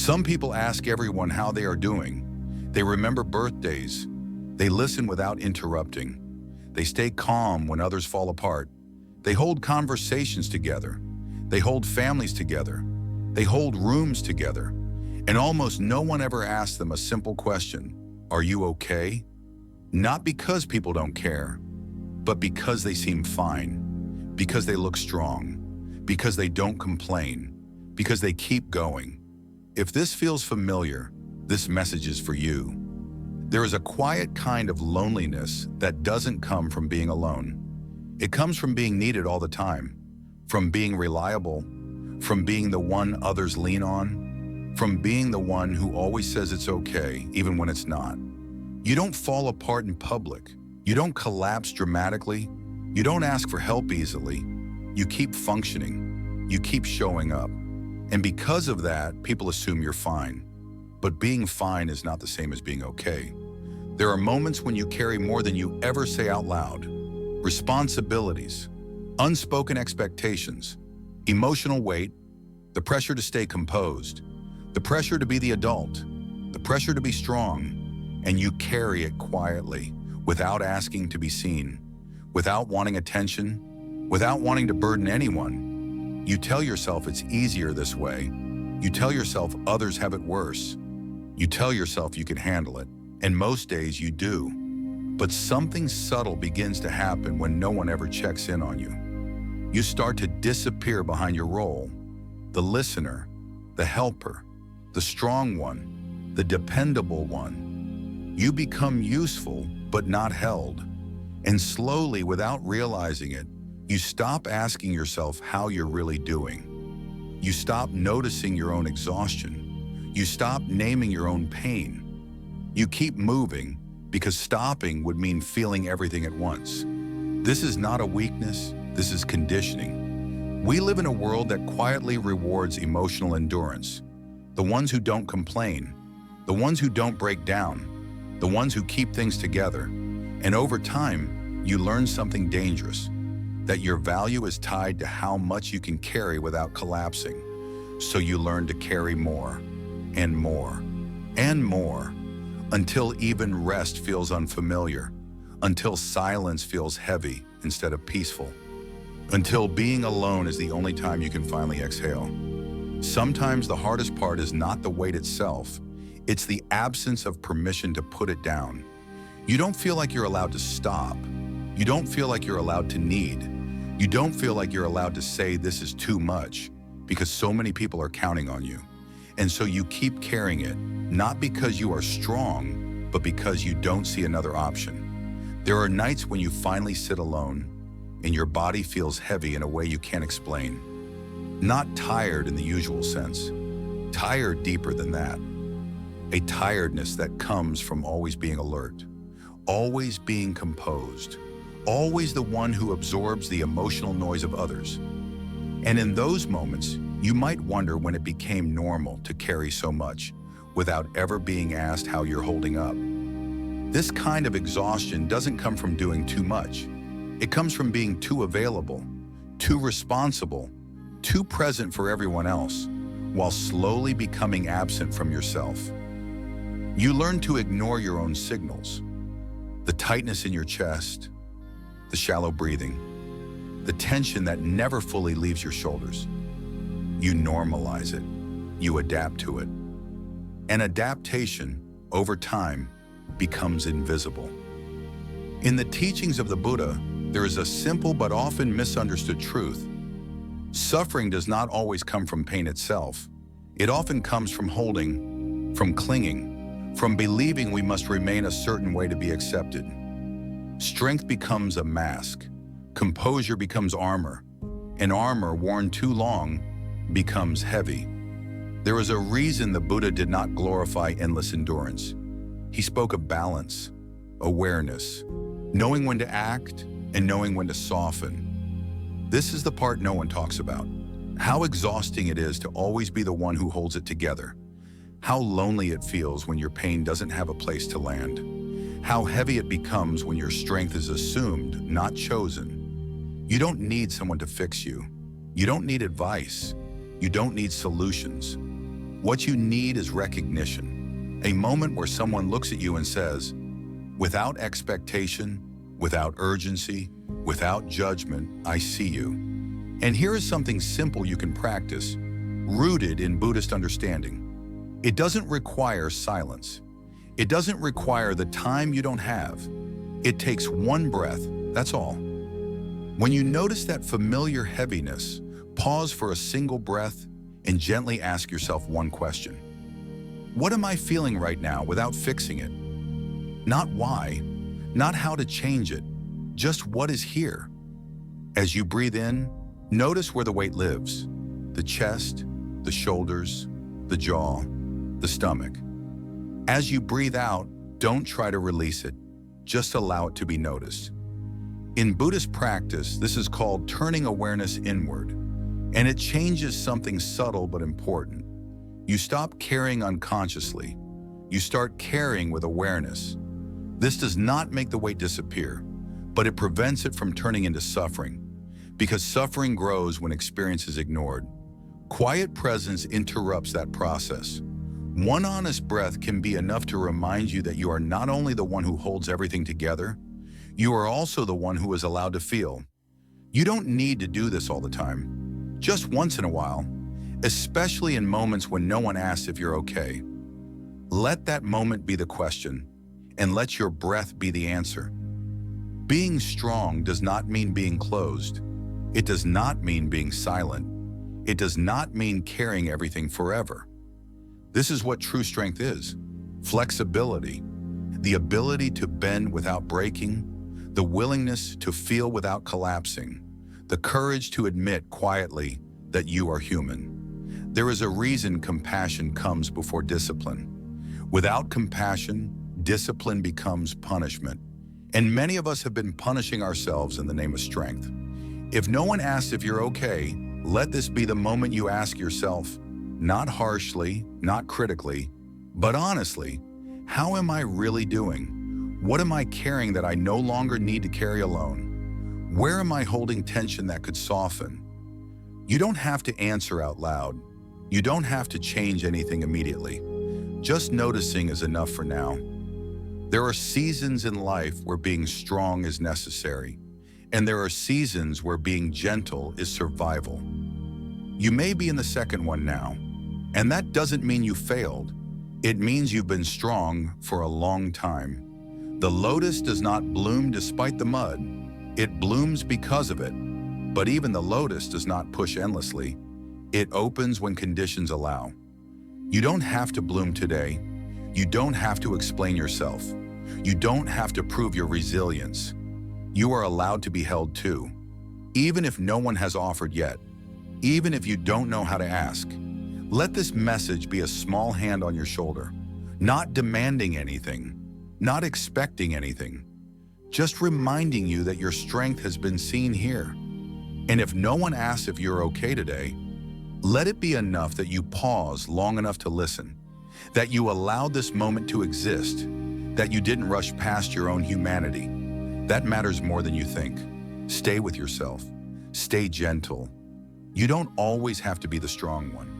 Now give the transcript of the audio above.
Some people ask everyone how they are doing. They remember birthdays. They listen without interrupting. They stay calm when others fall apart. They hold conversations together. They hold families together. They hold rooms together. And almost no one ever asks them a simple question: are you okay? Not because people don't care, but because they seem fine, because they look strong, because they don't complain, because they keep going. If this feels familiar, this message is for you. There is a quiet kind of loneliness that doesn't come from being alone. It comes from being needed all the time, from being reliable, from being the one others lean on, from being the one who always says it's okay, even when it's not. You don't fall apart in public. You don't collapse dramatically. You don't ask for help easily. You keep functioning. You keep showing up. And because of that, people assume you're fine. But being fine is not the same as being okay. There are moments when you carry more than you ever say out loud. Responsibilities, unspoken expectations, emotional weight, the pressure to stay composed, the pressure to be the adult, the pressure to be strong, and you carry it quietly, without asking to be seen, without wanting attention, without wanting to burden anyone. You tell yourself it's easier this way. You tell yourself others have it worse. You tell yourself you can handle it, and most days you do. But something subtle begins to happen when no one ever checks in on you. You start to disappear behind your role. The listener, the helper, the strong one, the dependable one. You become useful, but not held. And slowly, without realizing it, you stop asking yourself how you're really doing. You stop noticing your own exhaustion. You stop naming your own pain. You keep moving because stopping would mean feeling everything at once. This is not a weakness, this is conditioning. We live in a world that quietly rewards emotional endurance. The ones who don't complain, the ones who don't break down, the ones who keep things together. And over time, you learn something dangerous, that your value is tied to how much you can carry without collapsing. So you learn to carry more, and more, and more, until even rest feels unfamiliar, until silence feels heavy instead of peaceful, until being alone is the only time you can finally exhale. Sometimes the hardest part is not the weight itself, it's the absence of permission to put it down. You don't feel like you're allowed to stop. You don't feel like you're allowed to need. You don't feel like you're allowed to say this is too much, because so many people are counting on you. And so you keep carrying it, not because you are strong, but because you don't see another option. There are nights when you finally sit alone, and your body feels heavy in a way you can't explain. Not tired in the usual sense, tired deeper than that. A tiredness that comes from always being alert, always being composed, always the one who absorbs the emotional noise of others. And in those moments, you might wonder when it became normal to carry so much without ever being asked how you're holding up. This kind of exhaustion doesn't come from doing too much. It comes from being too available, too responsible, too present for everyone else, while slowly becoming absent from yourself. You learn to ignore your own signals, the tightness in your chest, the shallow breathing, the tension that never fully leaves your shoulders. You normalize it. You adapt to it. And adaptation, over time, becomes invisible. In the teachings of the Buddha, there is a simple but often misunderstood truth. Suffering does not always come from pain itself. It often comes from holding, from clinging, from believing we must remain a certain way to be accepted. Strength becomes a mask. Composure becomes armor. And armor worn too long becomes heavy. There is a reason the Buddha did not glorify endless endurance. He spoke of balance, awareness, knowing when to act and knowing when to soften. This is the part no one talks about. How exhausting it is to always be the one who holds it together. How lonely it feels when your pain doesn't have a place to land. How heavy it becomes when your strength is assumed, not chosen. You don't need someone to fix you. You don't need advice. You don't need solutions. What you need is recognition, a moment where someone looks at you and says, without expectation, without urgency, without judgment, I see you. And here is something simple you can practice, rooted in Buddhist understanding. It doesn't require silence. It doesn't require the time you don't have. It takes one breath, that's all. When you notice that familiar heaviness, pause for a single breath and gently ask yourself one question. What am I feeling right now without fixing it? Not why, not how to change it, just what is here. As you breathe in, notice where the weight lives, the chest, the shoulders, the jaw, the stomach. As you breathe out, don't try to release it, just allow it to be noticed. In Buddhist practice, this is called turning awareness inward, and it changes something subtle but important. You stop caring unconsciously. You start caring with awareness. This does not make the weight disappear, but it prevents it from turning into suffering, because suffering grows when experience is ignored. Quiet presence interrupts that process. One honest breath can be enough to remind you that you are not only the one who holds everything together, you are also the one who is allowed to feel. You don't need to do this all the time, just once in a while, especially in moments when no one asks if you're okay. Let that moment be the question, and let your breath be the answer. Being strong does not mean being closed. It does not mean being silent. It does not mean carrying everything forever. This is what true strength is: flexibility, the ability to bend without breaking, the willingness to feel without collapsing, the courage to admit quietly that you are human. There is a reason compassion comes before discipline. Without compassion, discipline becomes punishment. And many of us have been punishing ourselves in the name of strength. If no one asks if you're okay, let this be the moment you ask yourself, not harshly, not critically, but honestly, how am I really doing? What am I carrying that I no longer need to carry alone? Where am I holding tension that could soften? You don't have to answer out loud. You don't have to change anything immediately. Just noticing is enough for now. There are seasons in life where being strong is necessary, and there are seasons where being gentle is survival. You may be in the second one now, and that doesn't mean you failed. It means you've been strong for a long time. The lotus does not bloom despite the mud. It blooms because of it. But even the lotus does not push endlessly. It opens when conditions allow. You don't have to bloom today. You don't have to explain yourself. You don't have to prove your resilience. You are allowed to be held too. Even if no one has offered yet, even if you don't know how to ask, let this message be a small hand on your shoulder, not demanding anything, not expecting anything, just reminding you that your strength has been seen here. And if no one asks if you're okay today, let it be enough that you pause long enough to listen, that you allowed this moment to exist, that you didn't rush past your own humanity. That matters more than you think. Stay with yourself. Stay gentle. You don't always have to be the strong one.